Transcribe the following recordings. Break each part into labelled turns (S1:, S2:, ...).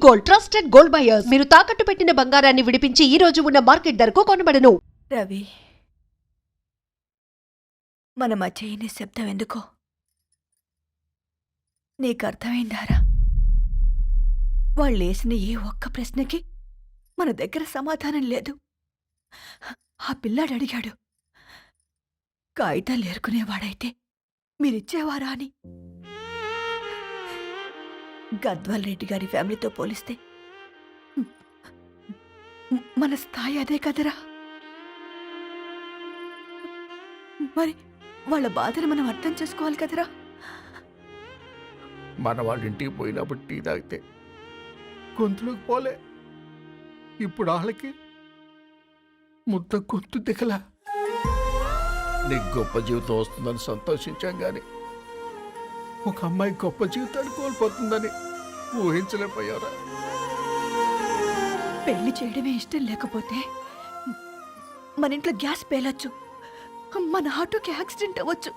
S1: Gold, trusted gold buyers. మీరు తాకట్టు పెట్టిన బంగారాన్ని విడిపించి ఈ రోజు ఉన్న మార్కెట్ ధరకు కొనబడను.
S2: రవి, మన మధ్య ఈ నిశ్శబ్దం ఎందుకో నీకు అర్థమైందారా? వాళ్ళేసిన ఏ ఒక్క ప్రశ్నకి మన దగ్గర సమాధానం లేదు. ఆ పిల్లాడు అడిగాడు, కాగితాలు ఏరుకునేవాడైతే మీరిచ్చేవారా అని. గద్వాల్ రెడ్డి గారి ఫ్యామిలీతో పోలిస్తే మన స్థాయి అదే కదరా. మరి వాళ్ళ బాధను మనం అర్థం చేసుకోవాలి కదరా.
S3: మన వాళ్ళ ఇంటికి పోయినప్పుడు టీ తాగితే గొంతులోకి పోలే, ఇప్పుడు వాళ్ళకి ముద్ద గొంతు దిగలా. నీకు గొప్ప జీవితం వస్తుందని సంతోషించాం కానీ ఒక అమ్మాయి గొప్ప జీవితాన్ని కోల్పోతుందని ఊహించలేకపోయారా?
S2: పెళ్లి చేయడమే ఇష్టం లేకపోతే మన ఇంట్లో గ్యాస్ పేలొచ్చు, మన ఆటోకి యాక్సిడెంట్ అవ్వచ్చు,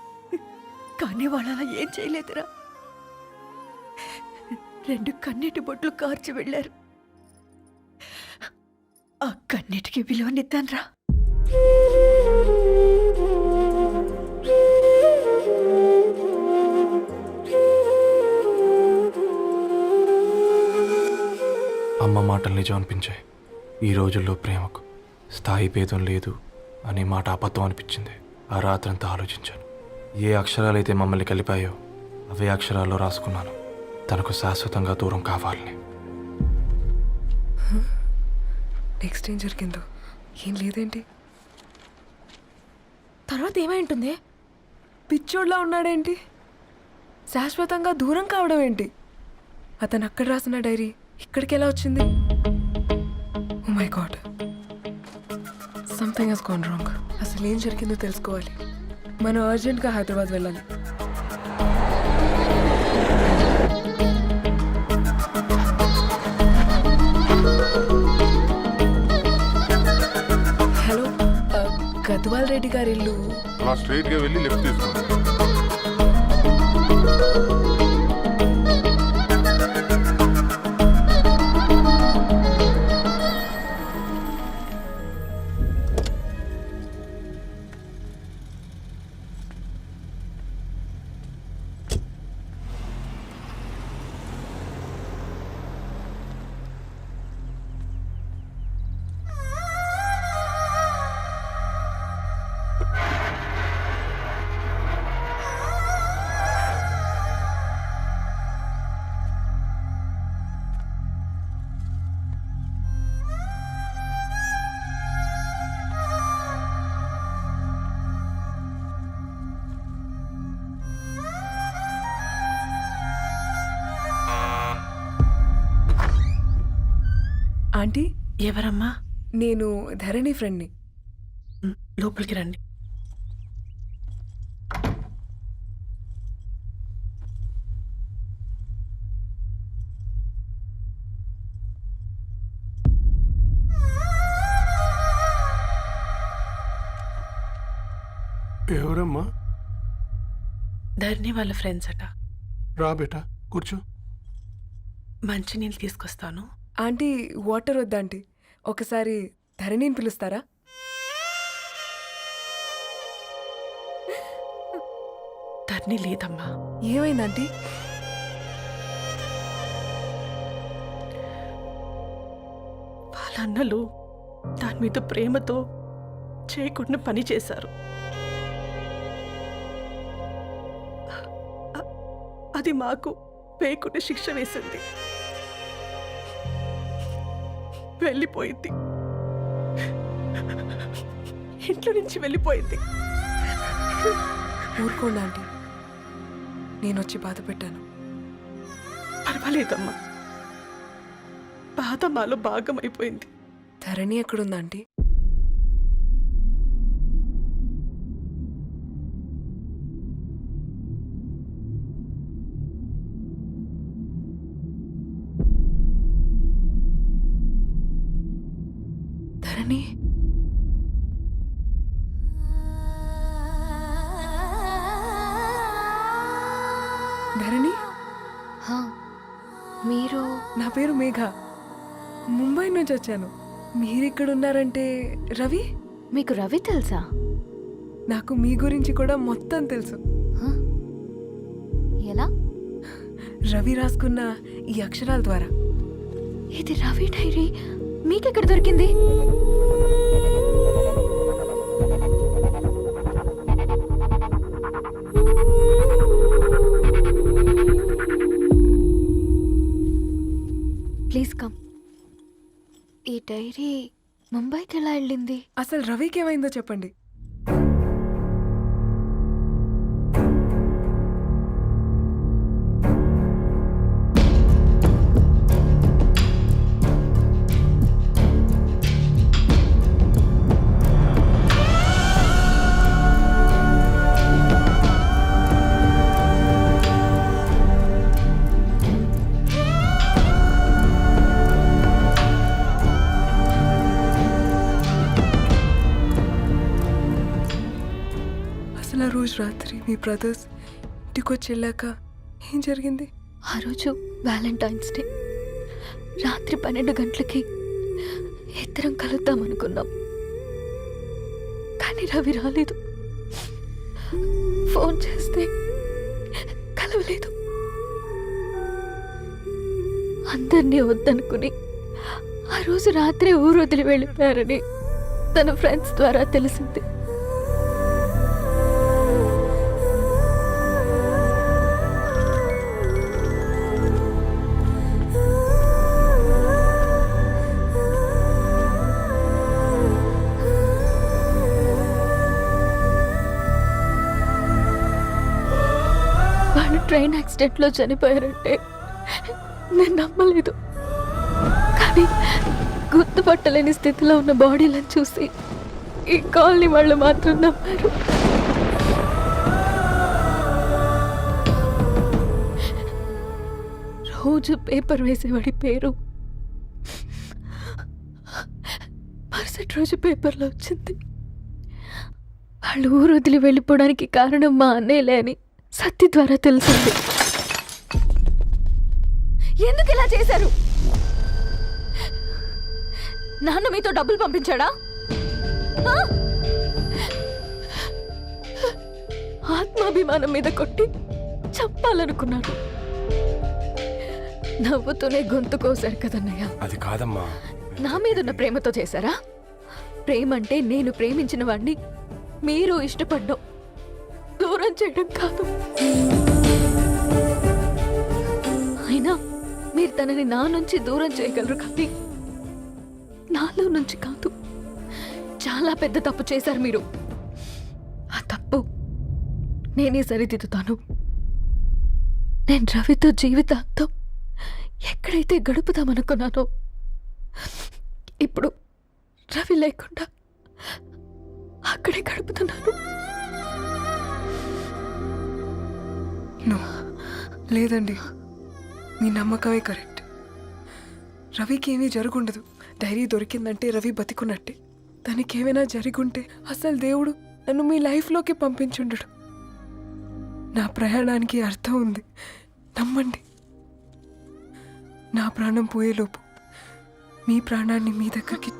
S2: కానీ వాళ్ళు అలా ఏం చేయలేదురా. 2 కన్నీటి బొట్లు కార్చి వెళ్ళారు. ఆ కన్నీటికి విలువనిద్దాన్రా.
S4: అమ్మ మాటలు నిజం అనిపించాయి. ఈ రోజుల్లో ప్రేమకు స్థాయి భేదం లేదు అనే మాట అబద్ధం అనిపించింది. ఆ రాత్రంతా ఆలోచించాను. ఏ అక్షరాలైతే మమ్మల్ని కలిపాయో అవే అక్షరాల్లో రాసుకున్నాను, తనకు శాశ్వతంగా దూరం కావాలని.
S5: నెక్స్ట్ ఏం జరిగిందో ఏం లేదేంటి? తర్వాత ఏమైంటుంది? పిచ్చోడ్లా ఉన్నాడేంటి? శాశ్వతంగా దూరం కావడం ఏంటి? అతను అక్కడ రాసిన డైరీ ఇక్కడికి ఎలా వచ్చింది? Oh my God, something has gone wrong. అసలు ఏం జరిగిందో తెలుసుకోవాలి. మనం అర్జెంట్గా హైదరాబాద్ వెళ్ళాలి. హలో, గద్వాల్ రెడ్డి గారి ఇల్లు
S6: అలా స్ట్రైట్ గా వెళ్ళి లెఫ్ట్ తీసుకోండి.
S5: ఆంటీ,
S7: ఎవరమ్మా?
S5: నేను ధరణి ఫ్రెండ్ని.
S7: లోపలికి రండి.
S3: ఎవరమ్మా?
S7: ధరణి వాళ్ళ ఫ్రెండ్స్ అట.
S3: రా బేటా, కూర్చో.
S7: మంచినీళ్ళు తీసుకొస్తాను.
S5: ఆంటీ, వాటర్ వద్దాంటీ, ఒకసారి ధరణిని పిలుస్తారా?
S7: ధరణి లేదమ్మా.
S5: ఏమైందంటీ?
S7: వాళ్ళ అన్నలు దాని మీద ప్రేమతో చేయకుండా పని చేశారు. అది మాకు వేయకుండా శిక్ష వేసింది. వెళ్ళిపోయింది, ఇంట్లో నుంచి వెళ్ళిపోయింది.
S5: ఊరుకోండి ఆంటీ, నేను వచ్చి బాధ పెట్టాను.
S7: పర్వాలేదమ్మా, బాధ మాలో భాగం అయిపోయింది.
S5: ధరణి ఎక్కడుందా ఆంటీ? ధరణి, ధరణి,
S8: మీరు?
S5: నా పేరు పేరు మేఘ. ముంబై నుంచి వచ్చాను. మీరు ఇక్కడ ఉన్నారంటే రవి?
S2: మీకు రవి తెలుసా?
S5: నాకు మీ గురించి కూడా మొత్తం తెలుసు.
S2: ఎలా?
S5: రవి రాసుకున్న ఈ అక్షరాల ద్వారా.
S2: ఇది రవి డైరీ మీకెక్కడ దొరికింది? Please come. ఈ డైరీ ముంబైకి ఎలా వెళ్ళింది?
S5: అసలు రవికి ఏమైందో చెప్పండి. అసలు ఆ రోజు రాత్రి మీ బ్రదర్స్ ఇంటికి వచ్చి వెళ్ళాక ఏం జరిగింది?
S2: ఆ రోజు వ్యాలంటైన్స్ డే రాత్రి 12 గంటలకి ఇద్దరం కలుద్దాం అనుకున్నాం. కానీ రవి రాలేదు. ఫోన్ చేస్తే కలవలేదు. అందరినీ వద్దనుకుని ఆ రోజు రాత్రి ఊరు వదిలి వెళ్ళిపోయారని తన ఫ్రెండ్స్ ద్వారా తెలిసింది. వాళ్ళు ట్రైన్ యాక్సిడెంట్లో చనిపోయారంటే నేను నమ్మలేదు. కానీ గుర్తుపట్టలేని స్థితిలో ఉన్న బాడీలను చూసి ఈ కాలనీ వాళ్ళు మాత్రం నమ్మారు. రోజు పేపర్ వేసేవాడి పేరు మరుసటి రోజు పేపర్లో వచ్చింది. వాళ్ళు ఊరు వదిలి వెళ్ళిపోవడానికి కారణం మా అన్నయ్యలే అని సత్తి ద్వారా తెలిసింది. ఎందుకు ఇలా చేశారు? నాన్న మీతో డబ్బులు పంపించాడా? ఆ? ఆత్మాభిమానం మీద కొట్టి చంపాలనుకున్నాను. నవ్వుతూనే గొంతు కోసారు కదన్నయ్య.
S4: అది కాదమ్మా.
S2: నా మీదున్న ప్రేమతో చేశారా? ప్రేమ అంటే నేను ప్రేమించిన వాడిని మీరు ఇష్టపడ్డం, దూరం చేయడం కాదు. అయినా మీరు తనని నా నుంచి దూరం చేయగలరు కానీ నాలో నుంచి కాదు. చాలా పెద్ద తప్పు చేశారు మీరు. ఆ తప్పు నేనే సరిదిద్దుతాను. నేను రవితో జీవితాంతం ఎక్కడైతే గడుపుదామనుకున్నానో ఇప్పుడు రవి లేకుండా అక్కడే గడుపుతున్నాను.
S5: లేదండి, మీ నమ్మకమే కరెక్ట్. రవికి ఏమీ జరుగుండదు. డైరీ దొరికిందంటే రవి బతికున్నట్టే. తనకి ఏమైనా జరుగుంటే అసలు దేవుడు నన్ను మీ లైఫ్లోకి పంపించుండడు. నా ప్రయాణానికి అర్థం ఉంది, నమ్మండి. నా ప్రాణం పోయేలోపు మీ ప్రాణాన్ని మీ దగ్గరికి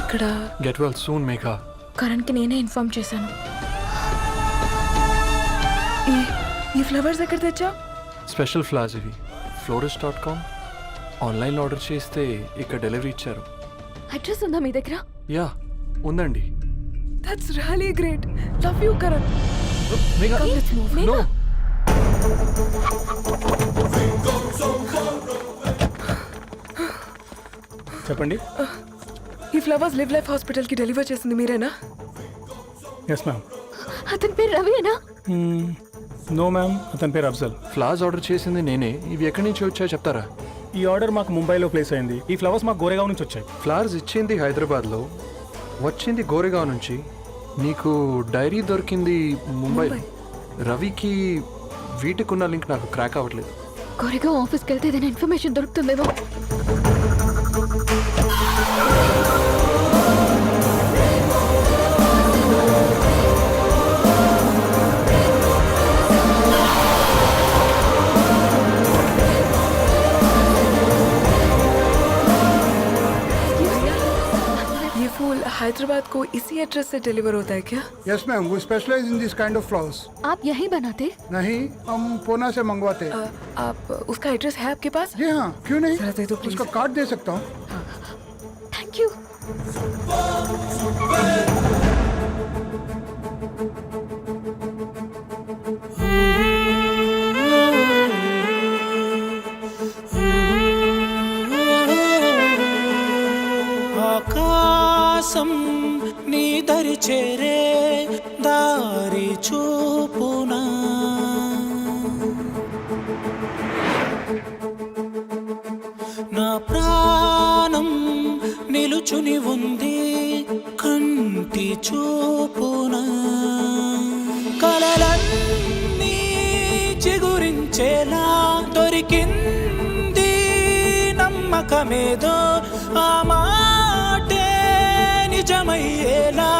S5: ఇక్కడ
S4: గెట్ వెల్ సూన్ మేఘా.
S2: కరణ్కి నేనే ఇన్ఫార్మ్ చేశాను.
S5: ఈ ఫ్లవర్స్ ఎక్కడ తెచ్చా?
S4: స్పెషల్ ఫ్లవర్స్ ఇవి. florist.com ఆన్లైన్లో ఆర్డర్ చేస్తే ఇక్కడ డెలివరీ ఇచ్చారు.
S2: అడ్రస్ ఉందా మీ దగ్గర?
S4: యా ఉందండి.
S5: That's really great. Love you Karan.
S4: Megha no.
S8: చెప్పండి.
S5: ఈ ఫ్లవర్స్ లివ్ లైఫ్ హాస్పిటల్కి డెలివర్ చేసింది మీరేనా?
S8: Yes ma'am.
S2: అతని పేరు రవియేనా?
S8: నో మ్యామ్, అతని పేరు అఫ్జల్.
S4: ఫ్లవర్స్ ఆర్డర్ చేసింది నేనే. ఇవి ఎక్కడి నుంచి వచ్చాయో చెప్తారా?
S8: ఈ ఆర్డర్ మాకు ముంబైలో ప్లేస్ అయింది. ఈ ఫ్లవర్స్ మాకు గోరేగావ్ నుంచి వచ్చాయి.
S4: ఫ్లవర్స్ ఇచ్చింది హైదరాబాద్లో, వచ్చింది గోరేగావ్ నుంచి. నీకు డైరీ దొరికింది ముంబై. రవికి వీటికున్న లింక్ నాకు క్రాక్ అవ్వట్లేదు.
S2: కోరిగా ఆఫీస్కి వెళ్తే ఏదైనా ఇన్ఫర్మేషన్ దొరుకుతుందేమో.
S5: ये फूल हैदराबाद को इसी एड्रेस से डिलीवर होता है क्या?
S3: यस मैम, वो specialise in this kind of flowers.
S2: आप यहीं बनाते?
S3: नहीं, हम पूना से मंगवाते.
S5: आप उसका एड्रेस है आपके पास?
S3: जी हाँ, क्यों नहीं.
S5: जरा दे दो प्लीज.
S3: उसका कार्ड दे सकता हूँ.
S2: Thank you.
S9: ఆకాశం నీ దరి చేరే దారి చూపునా, నా ప్రాణం నిలుచుని ఉంది కంటి చూపునా, కలలన్నీ చిగురించేలా దొరికింది నమ్మకమేదో, ఆ మాటే నిజమయ్యేలా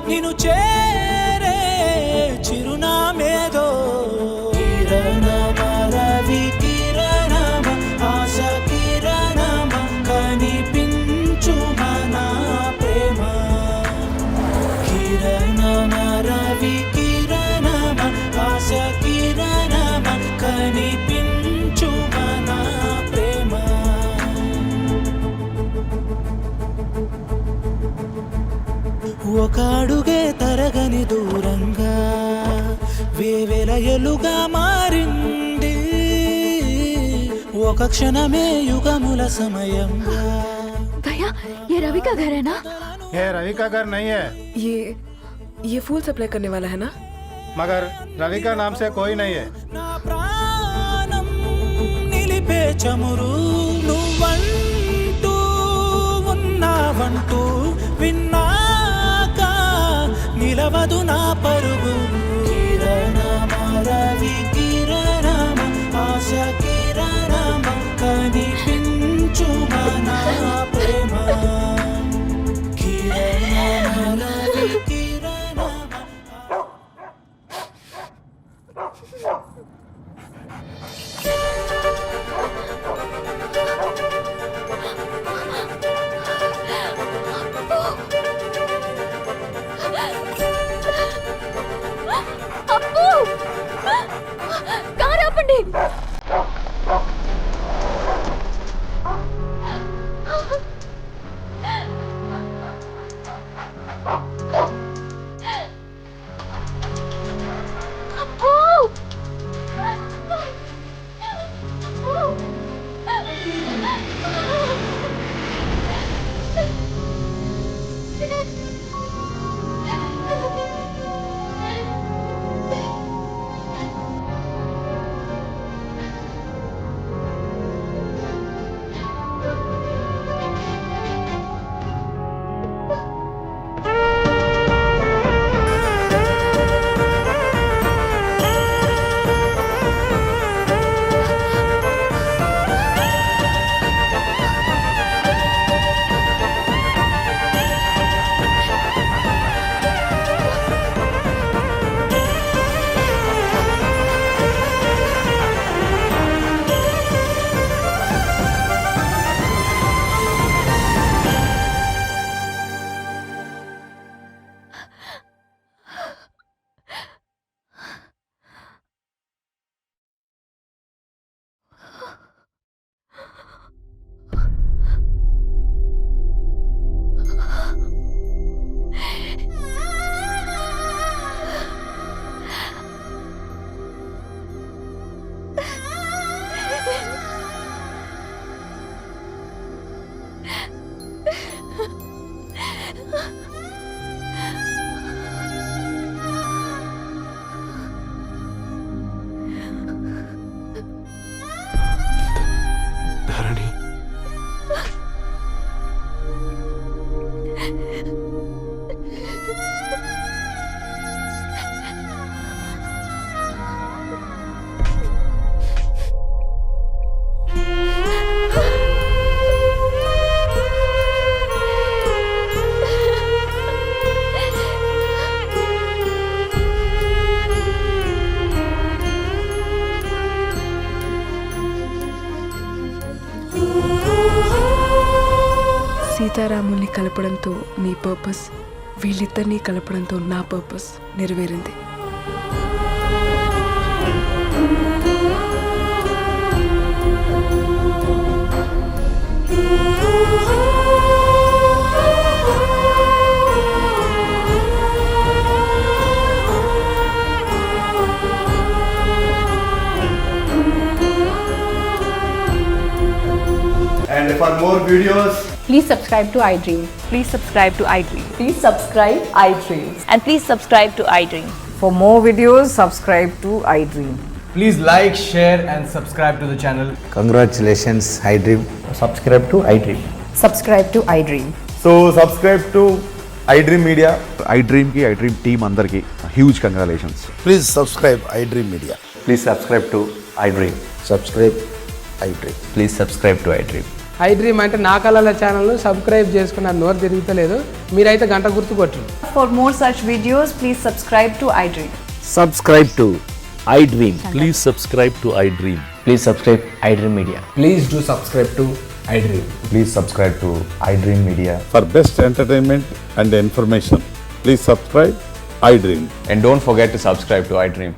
S9: నిన్ను చేరే చిరునామేదో. కిరణమ రవి కిరణమ ఆశ కిరణమ కనిపించు మన ప్రేమ. కిరణమ రవి కిరణమ ఆశ కిరణమ కనిపించు మన ప్రేమ. ఒక అడుగే తరగని దూరంగా వేవేల ఎలుగా మారింది, ఒక క్షణమే యుగముల సమయంగా.
S2: भैया ये रवि का घर है ना?
S3: ये रवि का घर नहीं है,
S5: ये फूल सप्लाई करने वाला है ना?
S3: मगर रवि का नाम से कोई नहीं है.
S9: నా ప్రాణం నిలిపే చమురు నువ్వంటూ ఉన్నావంటూ విన్నాక నిలవదు నా పరుగు. కిరణమ రవి కిరణమ ఆశ కిరణమ కనిపించు మన ప్రేమ. కిరణమ రవి కిరణమ.
S4: ధరణి,
S5: సీతారాముల్ని కలపడంతో నీ పర్పస్, వీళ్ళిద్దరినీ కలపడంతో నా పర్పస్ నెరవేరింది.
S3: And for more videos,
S10: Please subscribe to iDream.
S2: Please subscribe to iDream.
S10: Please subscribe iDream.
S2: And please subscribe to iDream.
S10: For more videos, subscribe to iDream.
S9: Please like, share and subscribe to the channel.
S11: Congratulations, iDream. Subscribe to iDream.
S10: Subscribe to iDream.
S6: So subscribe to iDream media. iDream కి iDream team అందరికి huge congratulations.
S11: Please subscribe iDream Media.
S6: Please subscribe to iDream.
S11: Subscribe iDream.
S6: Please subscribe to iDream.
S7: iDream అంటే నా కళల channel subscribe చేసుకున్న నోరు తిరుగుతలేదు. మీరైతే గంట గుర్తు కొట్టండి.
S10: For more such videos, please subscribe to iDream.
S11: Subscribe to iDream.
S9: Please subscribe to iDream.
S11: Please subscribe iDream Media.
S9: Please do subscribe to iDream.
S6: Please subscribe to iDream media.
S12: For best entertainment and information, please subscribe iDream.
S6: And don't forget to subscribe to iDream.